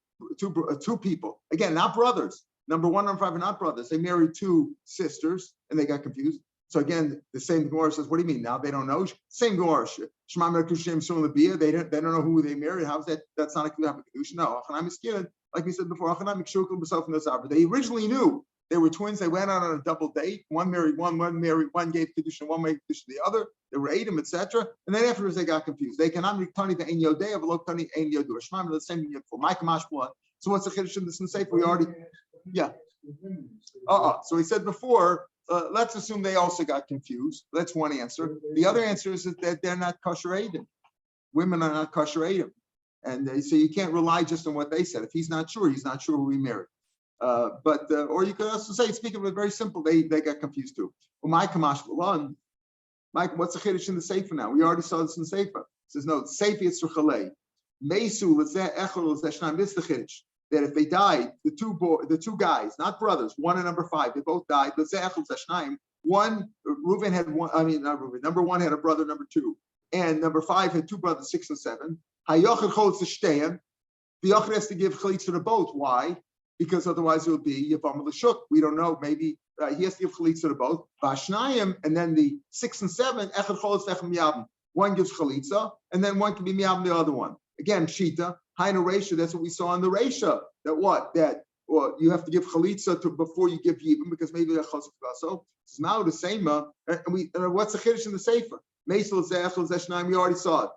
people, again, not brothers. Number 1, number 5 are not brothers. They married two sisters and they got confused. So again, the same Gemara says, what do you mean? Now they don't know? Same Gemara. They don't know who they married. How's that? That's not a kedusha. No, like we said before, they originally knew they were twins. They went out on a double date. One married one gave kedusha, one gave kedusha to the other. They were Adam, etc. And then afterwards they got confused. They cannot be tani the ein yodei of lo tani ein yodu. Shema the same thing for Mike Mashpula. So what's the chiddush in this and safe? We already. Yeah. So he said before, let's assume they also got confused. That's one answer. The other answer is that they're not kosher Adam. Women are not kosher Adam. And so you can't rely just on what they said. If he's not sure who he married. Or you could also say, speaking of it, very simple, they got confused too. Well, Mike, what's the chiddush in the Sefer now? We already saw this in the Sefer. It says, no, Sefer it's Ruchalei. Mesu, l'zeh echol, l'zeh shnayim. This is the chiddush. That if they died, the two guys, not brothers, 1 and number 5, they both died. One, Reuven had one. I mean, not Reuven. Number 1 had a brother. Number 2, and number 5 had 2 brothers, 6 and 7. The Yochid has to give chalitza to both. Why? because otherwise it would be Yavam L'Shuk. We don't know. Maybe he has to give chalitza to both. Vashnayim, and then the 6 and 7, Echad Cholitz V'Echem Miyabim. One gives chalitza, and then one can be miyabim the other one. Again, shita, hainu reisha. That's what we saw in the reisha. That you have to give chalitza before you give yibum, because maybe they're chosuk gaso. It's now the same. And what's the chiddush in the sefer? Meisel zechel zeshnaim. We already saw it.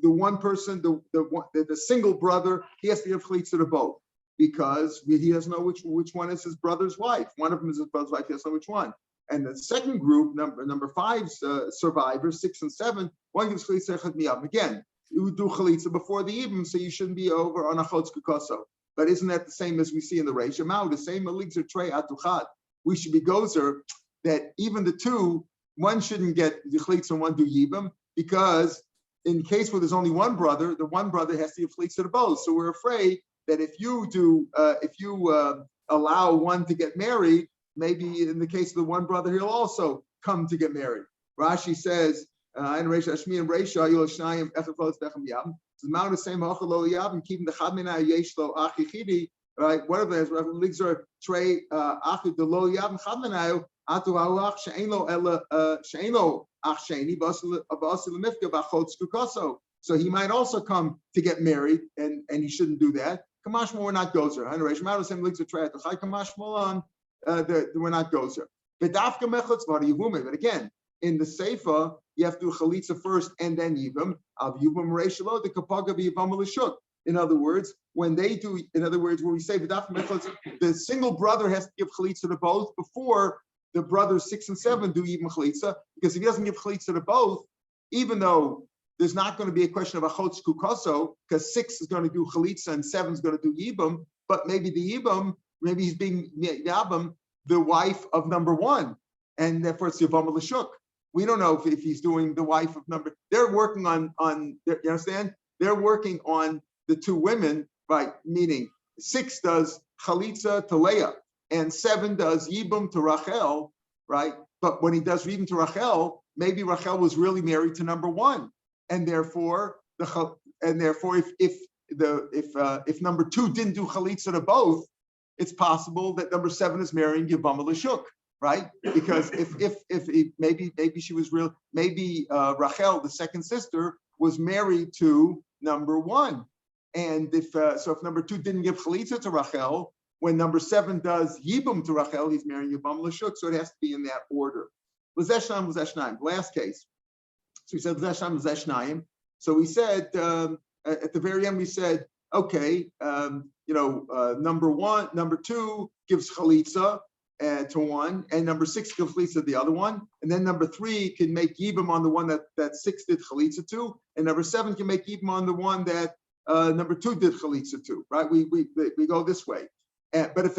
The one person, the single brother, he has to give chalitza to both, because he doesn't know which one is his brother's wife. One of them is his brother's wife. He doesn't know which one. And the second group, number 5's survivors, 6 and 7, one gives chalitza echad miyabim. Again, you would do chalitza before the evening, so you shouldn't be over on a chotz kukoso. But isn't that the same as we see in the Reish? Mao, the same maligzer trey atuchad. We should be gozer that even the two, one shouldn't get the chalitza and one do yibam, because in case where there's only one brother, the one brother has to give chalitza to both. So we're afraid that if you allow one to get married, maybe in the case of the one brother, he'll also come to get married. Rashi says, in Reisha Ashmi and Reisha, Yol Shnayim Echad Cholitz V'Echem Miyabim. The amount of same Hachal Lo Yabim, keeping the Chad Mina Yesh Lo Achi Chidi, right? One of them is Ligzer Trey Achi the Lo Yabim Chad Mina Atu Ha'uach She'en Lo Ela She'en Lo Ach Sheini B'Asi L'Mifka B'Chotz Kukoso. So he might also come to get married, and he shouldn't do that. Kamashma, we're not gozer. Reisha Ma'u same Ligzer Trey Atu Chai Kamashma on. We're not gozer. But again, in the Seifa, you have to do chalitza first and then yibam. In other words, when we say the single brother has to give chalitza to both before the brothers 6 and 7 do yibam chalitza, because if he doesn't give chalitza to both, even though there's not going to be a question of a chotz kukoso, because 6 is going to do chalitza and 7 is going to do yibam, but maybe the yibam, maybe he's being yabam, the wife of number 1, and therefore it's Yavam L'Shuk. We don't know if he's doing the wife of number. They're working on you understand? They're working on the 2 women, right? Meaning 6 does chalitza to Leah, and 7 does yibum to Rachel, right? But when he does yibum to Rachel, maybe Rachel was really married to number 1, and therefore if number 2 didn't do chalitza to both, it's possible that number 7 is marrying Yibam L'Shuk, right? Because if maybe she was real, maybe Rachel, the second sister, was married to number 1, and if number 2 didn't give chalitza to Rachel, when number 7 does Yibam to Rachel, he's marrying Yibam L'Shuk, so it has to be in that order. L'zeshnayim. Last case. So we said l'zeshnayim. So we said at the very end we said, okay, number 2 gives chalitza to one, and number 6 gives chalitza to the other one, and then number 3 can make yibam on the one that 6 did chalitza to, and number 7 can make yibam on the one that number 2 did chalitza to. Right? We go this way. But if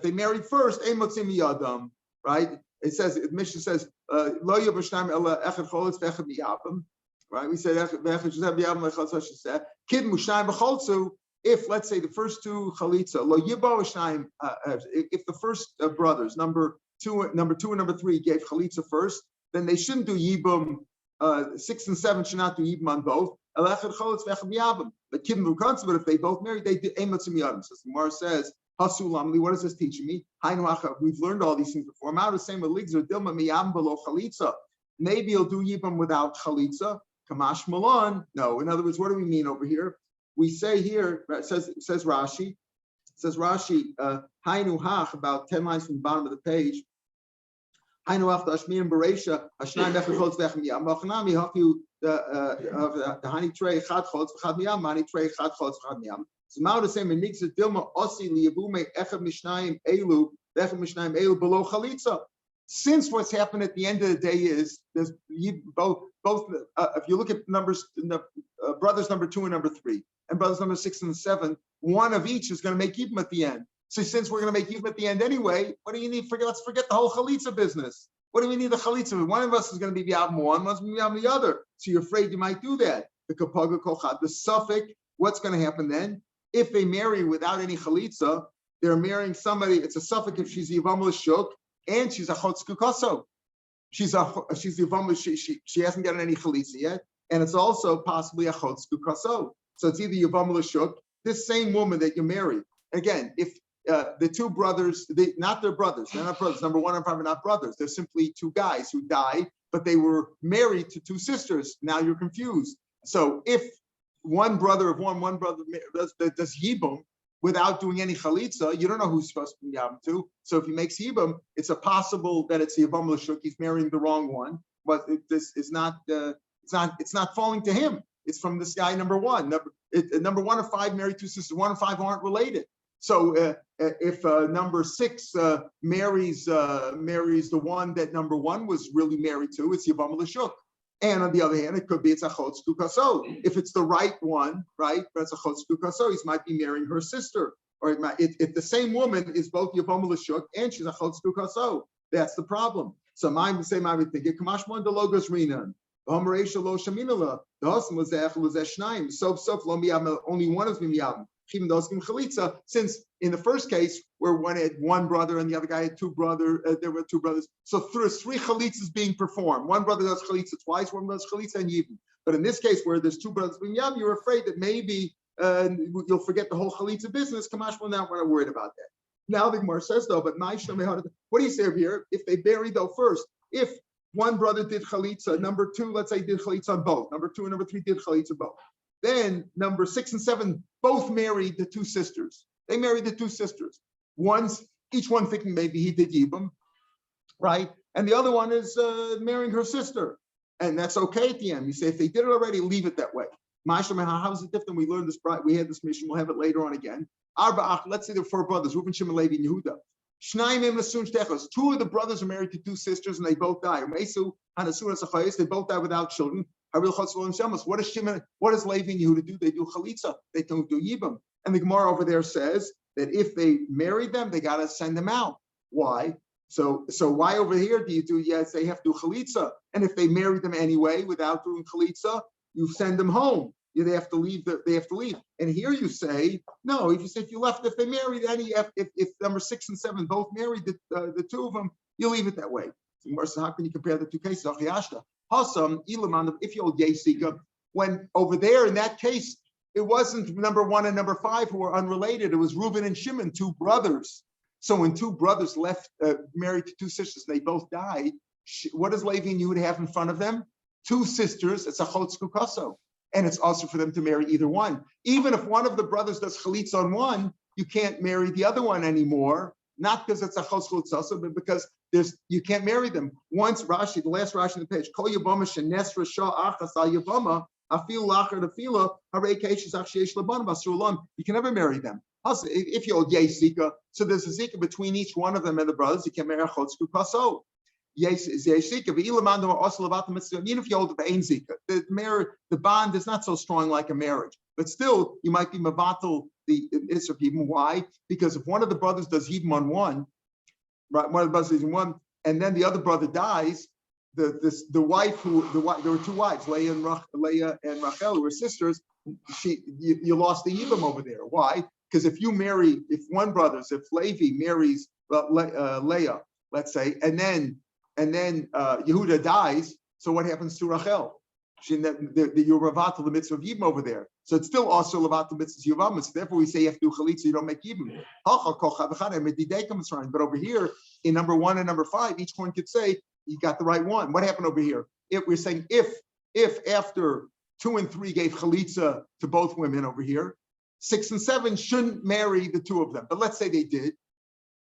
they married first, ein motzim miyadam. Right? It says, the Mishnah says, lo yavashtam ela echad cholitz v'echad miyabam. Right? We said kid mushnayim b'choltzu. If, let's say, the first 2 chalitza, lo yibo shnayim, if the first brothers, number 2 and number 3 gave chalitza first, then they shouldn't do yibum. 6 and 7 should not do yibum on both. But if they both married, they do ematzim yadam. So the Gemara says, Hasulamli, what is this teaching me? We've learned all these things before. I'm out of saying dilma miyam below chalitza. Maybe he'll do yibum without chalitza. Kamash Malon. No, in other words, what do we mean over here? We say here, it says Rashi, Hainu Hach, about 10 lines from the bottom of the page. Hainu Hach, the Ashmi and Beresha, Hashnai Mechel Chotz V'Echem Miyam, Machanami Hachu, the Hani Trey Chad Chotz V'Chad Miyam, Hani Trey Chad Chotz V'Chad Miyam. So now the same, and Nixit Dilma Osi Liyabume Echad Mishnayim Elu, Echad Mishnayim Elu below Chalitza. Since what's happened at the end of the day is there's both. If you look at numbers, brothers number 2 and number 3, and brothers number 6 and 7, one of each is going to make yibum at the end. So since we're going to make yibum at the end anyway, what do you need? Let's forget the whole chalitza business. What do we need the chalitza? One of us is going to be yibum one, one's going to be yibum the other. So you're afraid you might do that. The kapaga kolchad, the suffix. What's going to happen then? If they marry without any chalitza, they're marrying somebody. It's a suffix if she's Yibam L'Shuk and she's a chotz kukoso. She's Yibam. She hasn't gotten any chalitza yet, and it's also possibly a chotz kukoso. So it's either Yibam L'Shuk, this same woman that you married. Again, if the two brothers, not their brothers, they're not brothers. Number 1 and 5 are not brothers. They're simply two guys who died, but they were married to two sisters. Now you're confused. So if one brother of one brother does yibum without doing any chalitza, you don't know who's supposed to be yibum to. So if he makes yibum, it's a possible that it's yibam l'shuk. He's marrying the wrong one, but this is not. It's not falling to him. It's from this guy number 1. Number 1 of 5 married two sisters. 1 and 5 aren't related. So if number 6 marries the one that number 1 was really married to, it's Yibam L'Shuk. And on the other hand, it could be it's a Chotz Kukaso. If it's the right one, right, but it's a Chotz Kukaso, he might be marrying her sister. Or if the same woman is both Yibam L'Shuk and she's a Chotz Kukaso, that's the problem. So mine say I would think it Kamashman the logos rinan. Only one is miyam. Since in the first case where one had one brother and the other guy had two brothers, there were two brothers. So there's 3 chalitzas being performed. One brother does chalitza twice, one does chalitza and yibum. But in this case where there's 2 brothers being yam, you're afraid that maybe you'll forget the whole chalitza business. Kamashma, now we're not worried about that. Now the Gemara says though, but what do you say over here? If they bury though first, if one brother did chalitza, number 2, let's say, did chalitza on both. Number 2 and number 3 did chalitza both. Then number 6 and 7 both married the 2 sisters. They married the 2 sisters. Each one thinking maybe he did yibum, right? And the other one is marrying her sister. And that's okay at the end. You say, if they did it already, leave it that way. How is it different? We learned this, we had this mission, we'll have it later on again. Let's say there were 4 brothers, Reuben, Shimon, Levi, and Yehuda. 2 of the brothers are married to 2 sisters and they both die. They both die without children. What does Shimon, what does Levi and Yehuda do? They do chalitza. They don't do yibam. And the Gemara over there says that if they married them, they got to send them out. Why? So why over here do you do? Yes, they have to do chalitza. And if they marry them anyway without doing chalitza, you send them home. They have to leave. They have to leave. And here you say no. If you left, if they married if number 6 and 7 both married the 2 of them, you leave it that way. So how can you compare the 2 cases? If you hold Yesika, when over there in that case, it wasn't number 1 and number 5 who were unrelated. It was Reuben and Shimon, 2 brothers. So when 2 brothers left married to 2 sisters, they both died. What does Levi and Yehuda have in front of them? 2 sisters. It's a chotz kukaso. And it's also for them to marry either one. Even if one of the brothers does chalitza on one, you can't marry the other one anymore. Not because it's a chotz kukaso, but because you can't marry them. Once Rashi, the last Rashi on the page, Kol Yabama shenesra shah achas al Yabama afil lacher tefila harei keishes achsheish laban basulam. You can never marry them. Also, if you hold Yesika, so there's a zika between each one of them and the brothers. You can marry a chotz kukaso. Yes, even if you hold the ain zika, the bond is not so strong like a marriage, but still you might be mabatal the isra people. Why? Because if one of the brothers does yibum on one, right? One of the brothers does one, and then the other brother dies. The wife there were 2 wives, Leah and Rachel, who were sisters. You lost the yibum over there. Why? Because if Levi marries Leah, let's say, and then Yehuda dies, so what happens to Rachel? You're ravatal the mitzvah of yibum over there. So it's still also ravatal mitzvah yibam. So therefore we say you have to do chalitza, you don't make yibum. But over here, in number 1 and number 5, each one could say, you got the right one. What happened over here? We're saying if after 2 and 3 gave chalitza to both women over here, 6 and 7 shouldn't marry the 2 of them. But let's say they did.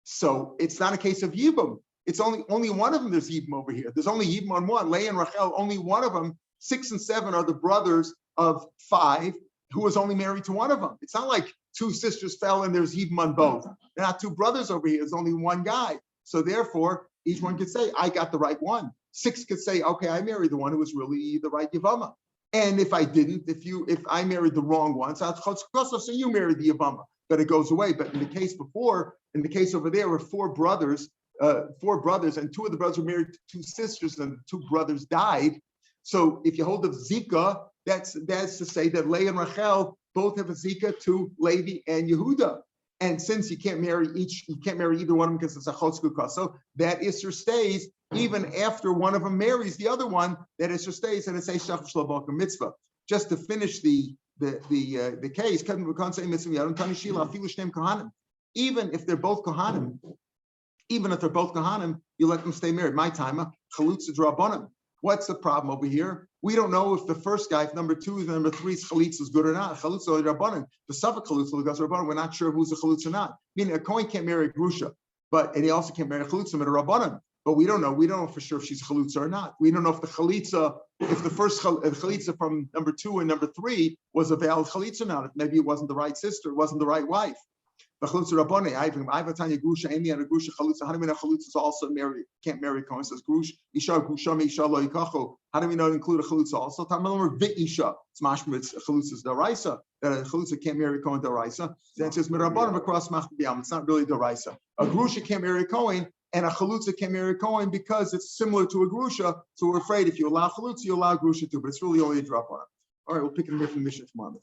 So it's not a case of yibum. It's only one of them there's yibum over here. There's only yibum on one. Leah and Rachel, only one of them. 6 and 7 are the brothers of 5 who was only married to one of them. It's not like 2 sisters fell and there's yibum on both. They're not 2 brothers over here. There's only one guy. So therefore, each one could say, I got the right one. 6 could say, okay, I married the one who was really the right Yavama. And if I didn't, if I married the wrong one, so you married the Yavama, but it goes away. But in the case over there were 4 brothers, and 2 of the brothers were married to 2 sisters, and 2 brothers died. So if you hold of Zika, that's to say that Leah and Rachel both have a Zika to Levi and Yehuda. And since you can't marry either one of them because it's a chotz kukaso, that Isser stays even after one of them marries the other one. That Isser stays, and it's a shach shlabak mitzvah. Just to finish the case, even if they're both Kohanim, you let them stay married. My timer, Chalutza Drabanim. What's the problem over here? We don't know if the first guy, if number 2 and number 3's Chalitza is good or not. Chalutza or Drabanim. The Safek Chalutza or Drabanim, we're not sure who's a Chalutza or not. Meaning a Kohen can't marry a Grusha, and he also can't marry a Chalutza and a Rabbanim. But we don't know. We don't know for sure if she's a Chalutza or not. We don't know if the Chalitza, if the first Chalitza from number 2 and number 3 was a valid Chalitza or not. If maybe it wasn't the right sister, it wasn't the right wife. The Chalutza Rabbani, I have a Tanya Grusha, Amy and a Grusha Chalutza. How do we know Chalutza is also married? Can't marry Kohen. It says Grush, Isha, Grusha, Isha, Lo Yikachu. How do we know to include a Chalutza also? Tamalam Vit Isha. It's mashma, it's Chalutza's Daraisa. That a Chalutza can't marry Kohen Daraisa. Then it says Mirabbanim across Machbiyam. It's not really Daraisa. A Grusha can't marry Kohen, and a Chalutza can't marry Kohen because it's similar to a Grusha. So we're afraid if you allow Chalutza, you allow Grusha too. But it's really only a drop on it. All right, we'll pick it here from the Mishnah tomorrow.